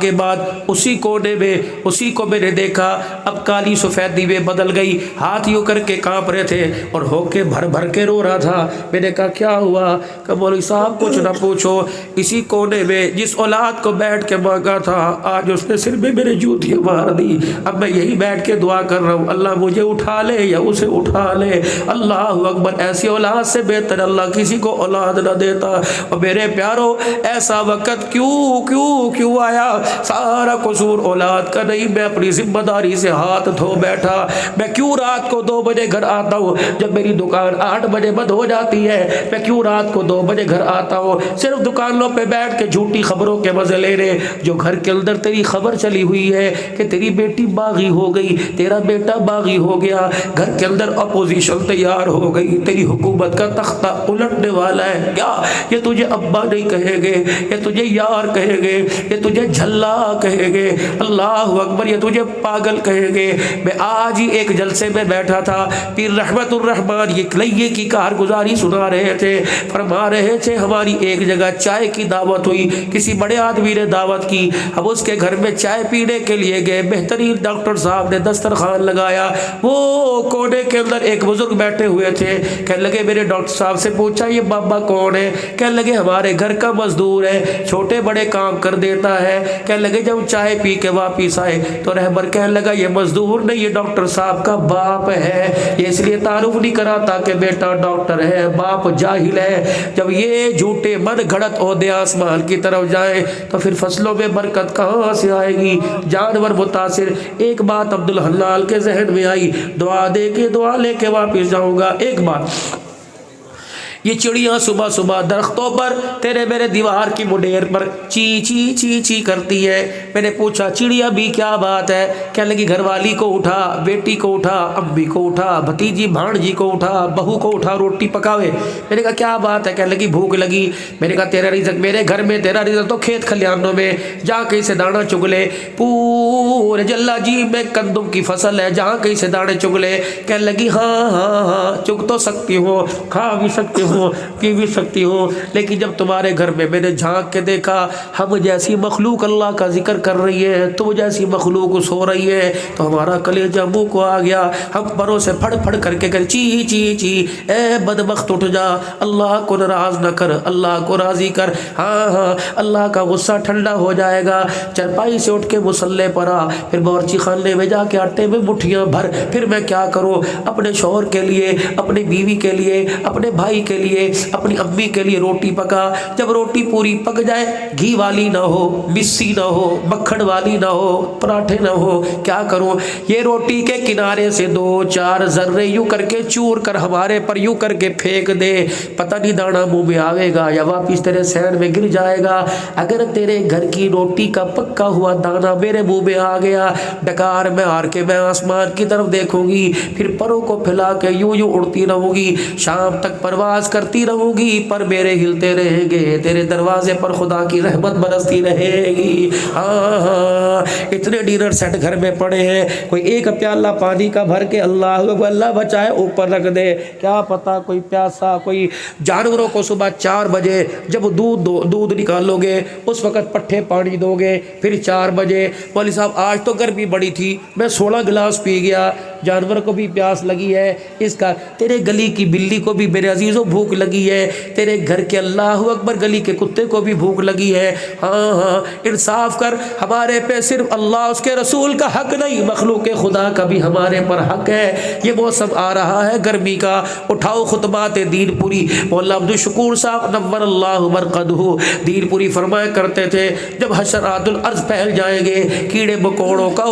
Speaker 1: کے بعد اسی کونے میں اسی کو میں نے دیکھا، اب کالی سفیدی میں بدل گئی، ہاتھ یوں کر کے کانپ رہے تھے اور ہو کے بھر کے رو رہا تھا۔ میں نے کہا کیا ہوا؟ کہ مولوی صاحب کچھ نہ پوچھو، اسی کونے میں جس اولاد کو بیٹھ کے مانگا تھا آج اس نے سر میں میرے جوتیاں مار دی، اب میں یہی بیٹھ کے دعا کر رہا ہوں اللہ مجھے اٹھا لے یا اسے اٹھا لے۔ اللہ اکبر، ایسی اولاد سے بہتر اللہ کسی کو اولاد نہ دیتا۔ اور میرے پیارو ایسا وقت کیوں آیا؟ سارا قصور اولاد کا نہیں، میں اپنی ذمہ داری سے ہاتھ دھو بیٹھا، میں کیوں رات کو کو 2 بجے گھر آتا ہوں جب میری دکان 8 بجے بند ہو جاتی ہے؟ میں کیوں رات کو 2 بجے گھر آتا ہوں صرف دکانوں پہ بیٹھ کے جھوٹی خبروں کے مزے لے رہے؟ جو گھر کے اندر تیری خبر چلی ہوئی ہے کہ تیری بیٹی باغی ہو گئی، تیرا بیٹا باغی ہو گیا، گھر کے اندر اپوزیشن تیار ہو گئی، تیری حکومت کا تختہ الٹنے والا ہے، کیا یہ تجھے ابا نہیں کہیں گے، یہ تجھے یار کہیں گے، یہ تجھے جھلا کہیں گے، اللہ اکبر، یہ تجھے پاگل کہیں گے؟ میں آج ہی ایک جلسے میں بیٹھا تھا، پیر رحمت الرحمان یہ کلیے کی کارگزاری سنا رہے تھے، فرما رہے تھے ہماری ایک جگہ چائے کی دعوت ہوئی، کسی بڑے آدمی نے دعوت کی، اب اس کے گھر میں چائے پینے کے لیے گئے، بہترین ڈاکٹر صاحب نے دسترخوان لگایا، وہ کونے کے اندر ایک بزرگ بیٹھے ہوئے تھے، کہنے لگے میرے ڈاکٹر صاحب سے پوچھا یہ بابا کون ہے؟ کہنے لگے ہمارے گھر کا مزدور ہے، چھوٹے بڑے کام کر دیتا ہے۔ کہنے لگے جب چائے پی کے واپس آئے تو رہبر کہنے لگا یہ مزدور نہیں، یہ ڈاکٹر صاحب کا باپ ہے، یہ اس لیے تعارف نہیں کراتا کہ بیٹا ڈاکٹر ہے، باپ جاہل ہے۔ جب یہ جھوٹے من گھڑت عہدے آسمان کی طرف جائیں تو پھر فصلوں میں برکت کہاں سے آئے گی؟ جانور متاثر۔ ایک بات عبدالحلال کے ذہن میں آئی، دعا دے کے دعا لے کے واپس جاؤں گا۔ ایک بات، یہ چڑیاں صبح صبح درختوں پر تیرے میرے دیوار کی مڈیر پر چی چی چی چی کرتی ہے۔ میں نے پوچھا چڑیا بھی کیا بات ہے؟ کہنے لگی گھر والی کو اٹھا، بیٹی کو اٹھا، امی کو اٹھا، بھتیجی بھانجی کو اٹھا، بہو کو اٹھا، روٹی پکاوے۔ میں نے کہا کیا بات ہے؟ کہنے لگی بھوک لگی۔ میں نے کہا تیرا رزق میرے گھر میں، تیرا رزق تو کھیت کھلیانوں میں، جا کہیں سے دانا چگ لے۔ پورے جلا جی میں گندم کی فصل ہے، جہاں کہیں سے دانے چگ لے۔ کہنے لگی ہاں ہاں ہاں چگ تو سکتی ہو، کھا بھی سکتی ہو، پی بھی سکتی ہوں، لیکن جب تمہارے گھر میں میں نے جھانک کے دیکھا ہم جیسی مخلوق اللہ کا ذکر کر رہی ہے، تم جیسی مخلوق سو رہی ہے، تو ہمارا کلیجہ منہ کو آ گیا۔ ہم پروں سے پھڑ پھڑ کر کے چی چی چی، اے بدبخت اٹھ جا، اللہ کو ناراض نہ کر، اللہ کو راضی کر، ہاں ہاں اللہ کا غصہ ٹھنڈا ہو جائے گا۔ چرپائی سے اٹھ کے مصلے پر آ، پھر باورچی خانے میں جا کے آٹے میں مٹھیاں بھر، پھر میں کیا کروں؟ اپنے شوہر کے لیے، اپنی بیوی کے لیے، اپنے بھائی کے لیے، اپنی امی کے لیے روٹی پکا۔ جب روٹی پوری پک جائے، گھی والی نہ ہو، مسی نہ ہو، مکھن والی نہ ہو، پراٹھے نہ ہو، کیا کروں؟ یہ روٹی کے کنارے سے 2-4 ذرے یوں کر کے چور کر ہمارے پر یوں کر کے پھینک دے، پتہ نہیں دانا منہ میں آوے گا یا واپس تیرے سین میں گر جائے گا۔ اگر تیرے گھر کی روٹی کا پکا ہوا دانا میرے منہ میں آ گیا، ڈکار میں آر کے میں آسمان کی طرف دیکھوں گی، پھر پروں کو پھیلا کے یوں یوں اڑتی رہوں گی، شام تک پرواز کرتی رہوں گی، پر میرے ہلتے رہیں گے، تیرے دروازے پر خدا کی رحمت برستی رہے گی۔ ہاں ہاں اتنے ڈنر سیٹ گھر میں پڑے ہیں، کوئی ایک پیالہ پانی کا بھر کے اللہ بچائے اوپر رکھ دے، کیا پتا کوئی پیاسا، کوئی جانوروں کو صبح 4 بجے جب دودھ نکالو گے اس وقت پٹھے پانی دو گے، پھر 4 بجے مولوی صاحب آج تو گرمی بڑی تھی میں 16 گلاس پی گیا، جانور کو بھی پیاس لگی ہے، اس کا تیرے گلی کی بلی کو بھی میرے عزیزوں بھوک لگی ہے، تیرے گھر کے اللہ اکبر گلی کے کتے کو بھی بھوک لگی ہے۔ ہاں ہاں انصاف کر، ہمارے پہ صرف اللہ اس کے رسول کا حق نہیں، مخلوق خدا کا بھی ہمارے پر حق ہے۔ یہ موسم آ رہا ہے گرمی کا، اٹھاؤ خطبات دین پوری۔ مولانا عبدالشکور صاحب نور اللہ مرقدہ دین پوری فرمایا کرتے تھے جب حشرات الارض پھیل جائیں گے، کیڑے مکوڑوں کا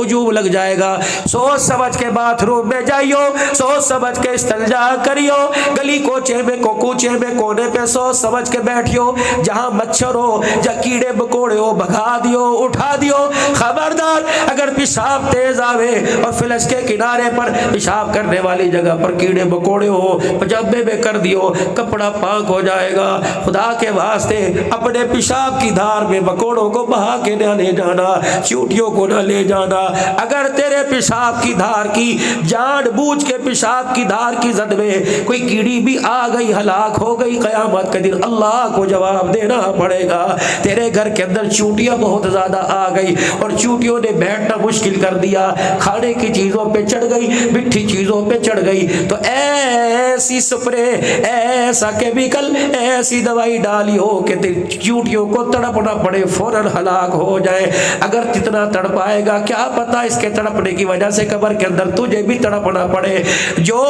Speaker 1: ہجوم لگ جائے گا، سوچ سمجھ کے باتھ روم میں جائیو، سوچ سمجھ کے استنجا کریو، گلی کوچے میں کوچے میں کونے پہ سوچ سمجھ کے بیٹھیو، جہاں مچھر ہو یا کیڑے مکوڑے ہو بھگا دیو، اٹھا دیو۔ خبردار اگر پیشاب تیز آوے اور فلش کے کنارے پر پیشاب کرنے والی جگہ پر کیڑے مکوڑے ہو، پجامے میں کر دیو، کپڑا پاک ہو جائے گا۔ خدا کے واسطے اپنے پیشاب کی دھار میں مکوڑوں کو بہا کے نہ لے جانا، چیونٹیوں کو نہ لے جانا۔ اگر تیرے پیشاب کی دھار کی جان بوجھ کے پیشاب کی دھار کی زد میں کوئی کیڑی بھی آ گئی، ہلاک ہو گئی، قیامت کے دن اللہ کو جواب دینا پڑے گا۔ تیرے گھر کے اندر چیونٹیاں بہت زیادہ آ گئی اور چیونٹیوں نے بیٹھنا مشکل کر دیا، کھانے کی چیزوں پہ چڑھ گئی، مٹھی چیزوں پہ چڑھ گئی، تو ایسی سپرے، ایسا کیمیکل، ایسی دوائی ڈالی ہو کہ چیونٹیوں کو تڑپنا پڑے، فوراً ہلاک ہو جائے۔ اگر جتنا تڑپائے گا کیا پتا اس کے تڑپنے کی وجہ سے قبر کے اندر تجھے بھی تڑپنا پڑے۔ جو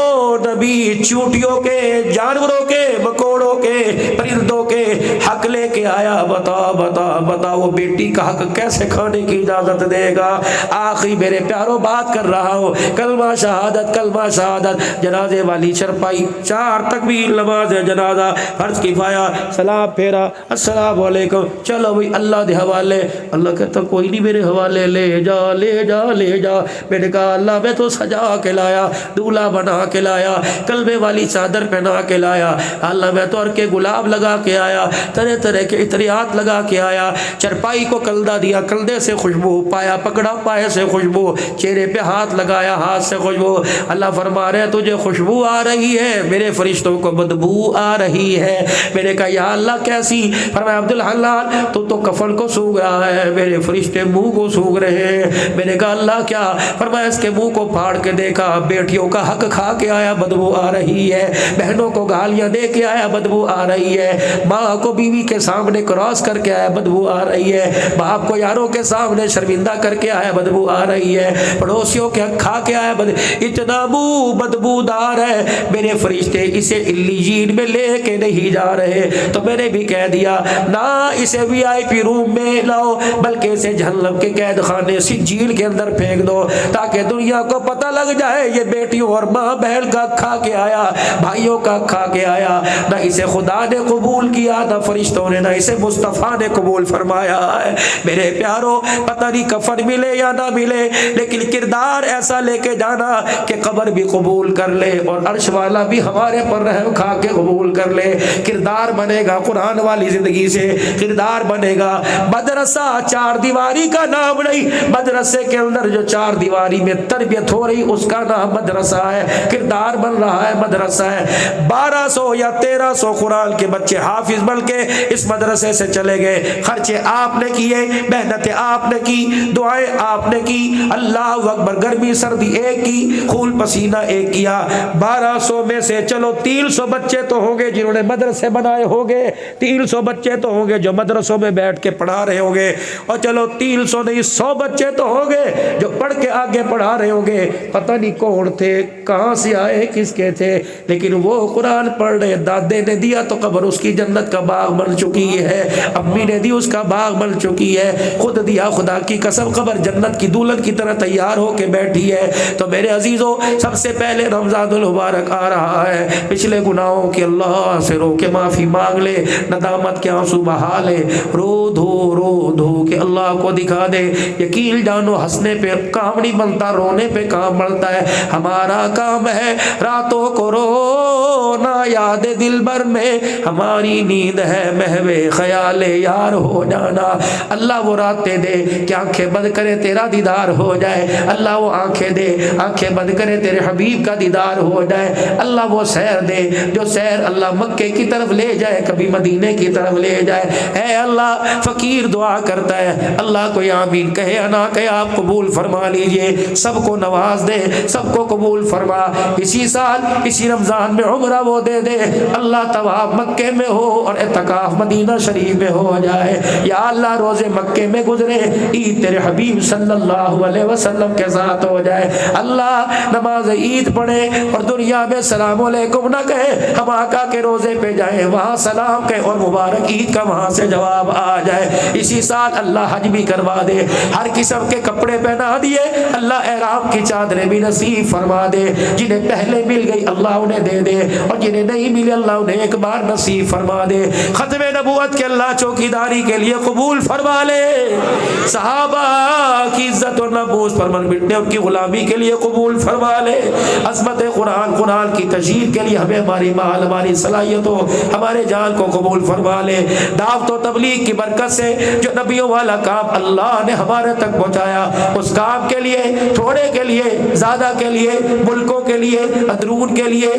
Speaker 1: نبی چیونٹیوں کے، جانوروں کے، مکوڑوں کے، پرندوں کے حق لے کے آیا، بتا بتا بتا وہ بیٹی کا حق کیسے کھانے کی اجازت دے گا؟ آخری میرے پیاروں بات کر رہا ہوں، کلمہ شہادت، کلمہ شہادت، جنازے والی چرپائی، 4 تکبیر، نماز جنازہ، فرض کفایہ، سلام پھیرا، السلام علیکم، چلو بھائی اللہ دے حوالے۔ اللہ کہتا کوئی نہیں میرے حوالے، لے جا لے جا لے جا۔ میں نے کہا اللہ میں تو سجا کے لایا، دولہا بنا کے لایا، کلمے والی چادر پہنا کے لایا، اللہ میں تو کے گلاب لگا کے آیا، طرح طرح کے عطریات لگا کے آیا، چرپائی کو کلدہ دیا، کلدے سے خوشبو پایا، پکڑا پائے سے خوشبو، چہرے پہ ہاتھ لگایا، ہاتھ سے خوشبو۔ اللہ فرما رہے تجھے خوشبو آ رہی ہے، میرے فرشتوں کو بدبو آ رہی ہے۔ میں نے کہا یا اللہ کیسی؟ فرمایا عبدالحلال تو کفن کو سونگ رہا ہے، میرے فرشتے منہ کو سونگ رہے ہیں۔ میں نے کہا اللہ کیا؟ فرمایا اس کے منہ کو پھاڑ کے دیکھا، بیٹیوں کا حق کھا کے آیا، بدبو آ رہی ہے، بہنوں کو گالیاں دے کے آیا، بدبو آ رہی ہے، ماں کو بیوی کے سامنے کراس کر کے آیا، بدبو آ رہی ہے، باپ کو یاروں کے سامنے شرمندہ کر کے آیا، بدبو آ رہی ہے، پڑوسیوں کے حق کھا کے آیا، اتنا بدبو دار ہے، میرے فرشتے اسے علیین میں لے کے نہیں جا رہے۔ تو میں نے بھی کہہ دیا نہ اسے VIP روم میں لاؤ، بلکہ اسے جہنم کے قید خانے سجیل کے اندر پھینک دو، تاکہ دنیا کو پتہ لگ جائے یہ بیٹیوں اور ماں بہن کا کھا کے آیا، بھائیوں کا کھا کے آیا۔ نہ اسے خدا نے قبول کیا، نہ فرشتوں نے، نہ اسے مصطفیٰ نے قبول فرمایا ہے۔ میرے پیاروں پتہ نہیں کفن ملے یا نہ ملے، لیکن کردار ایسا لے کے جانا کہ قبر بھی قبول کر لے اور عرش والا بھی ہمارے پر رحم کھا کے قبول کر لے۔ کردار بنے گا قرآن والی زندگی سے، کردار بنے گا۔ مدرسہ 4 دیواری کا نام نہیں، مدرسے کے اندر جو 4 دیواری میں تربیت ہو رہی اس کا نام مدرسہ ہے، کردار بن رہا ہے، مدرسہ ہے۔ 1200 یا 1300 قرآن کے بچے حافظ بن کے اس مدرسے سے چلے گئے، خرچے آپ نے کیے، محنتیں آپ نے کی، دعائیں آپ نے کی، اللہ اکبر، گرمی سردی ایک کی، خون پسینہ ایک کیا۔ 1200 میں سے چلو 300 بچے تو ہوں گے جنہوں نے مدرسے بنائے ہوں گے، 300 بچے تو ہوں گے جو مدرسوں میں بیٹھ کے پڑھا رہے ہوں گے، اور چلو 300 نہیں 100 بچے تو ہوں گے جو پڑھ کے آگے پڑھا رہے ہوں گے۔ پتہ نہیں کون تھے، کہاں سے آئے، کس کے تھے، لیکن وہ قرآن پڑھ رہے، دادے نے دیا تو قبر اس کی جنت کا باغ بن چکی ہے، امی نے دی اس کا باغ بن چکی ہے، خود دیا، خدا کی قسم قبر جنت کی دلہن کی طرح تیار ہو کے بیٹھی ہے۔ تو میرے عزیزوں سب سے پہلے رمضان المبارک آ رہا ہے، پچھلے گناہوں کے اللہ سے رو کے معافی مانگ لے، ندامت کے آنسو بہا لے، رو دھو کے اللہ کو دکھا دے۔ یقین جانو ہنسنے پہ کام نہیں بنتا، رونے پہ کام بنتا ہے۔ ہمارا کام ہے راتوں کو رونا یاد دل بھر میں، ہماری نیند ہے محو خیال یار ہو جانا۔ اللہ وہ راتیں دے کہ آنکھیں بند کرے تیرا دیدار ہو جائے، اللہ وہ آنکھیں دے آنکھیں بند کرے تیرے حبیب کا دیدار ہو جائے، اللہ وہ سیر دے جو سیر اللہ مکے کی طرف لے جائے، کبھی مدینے کی طرف لے جائے۔ اے اللہ فقیر دعا کرتا ہے، اللہ کو آمین کہے انا کہے، آپ قبول فرما لیجئے، سب کو نواز دے، سب کو قبول فرما۔ اسی سال اسی رمضان میں عمرہ وہ دے دے، اللہ طواف مکے میں ہو اور اعتکاف مدینہ شریف میں ہو جائے۔ یا اللہ روزے مکے میں گزرے، عید تیرے حبیب صلی اللہ علیہ وسلم کے ساتھ ہو جائے۔ اللہ نماز عید پڑھے اور دنیا میں سلام علیکم نہ کہے، ہم آقا کے روزے پہ جائیں وہاں سلام کہے اور مبارک عید کا وہاں سے جواب آ جائے۔ اسی سال اللہ حج بھی کروا دے، ہر قسم کے کپڑے پہنا دیے، اللہ احرام کی چادریں بھی نصیب فرما دے، جنہیں پہلے مل گئی اللہ انہیں دے دے، اور جنہیں نہیں ملی اللہ انہیں ایک بار نصیب فرما دے۔ ختم نبوت کے اللہ چوکیداری کے لیے قبول فرما لے، صحابہ کی عزت اور ناموس پر من مٹنے ان کی غلامی کے لیے قبول فرما لے، عظمت قرآن کی تشہیر کے لیے ہمیں ہماری مال ہماری صلاحیتوں ہمارے جان کو قبول فرما لے۔ دعوت و تبلیغ کی برکت سے جو نبیوں والا کام اللہ نے ہمارے تک پہنچایا، اس کام کے لیے تھوڑے کے لیے زیادہ کے لیے ملکوں کے لیے اندرون کے لیے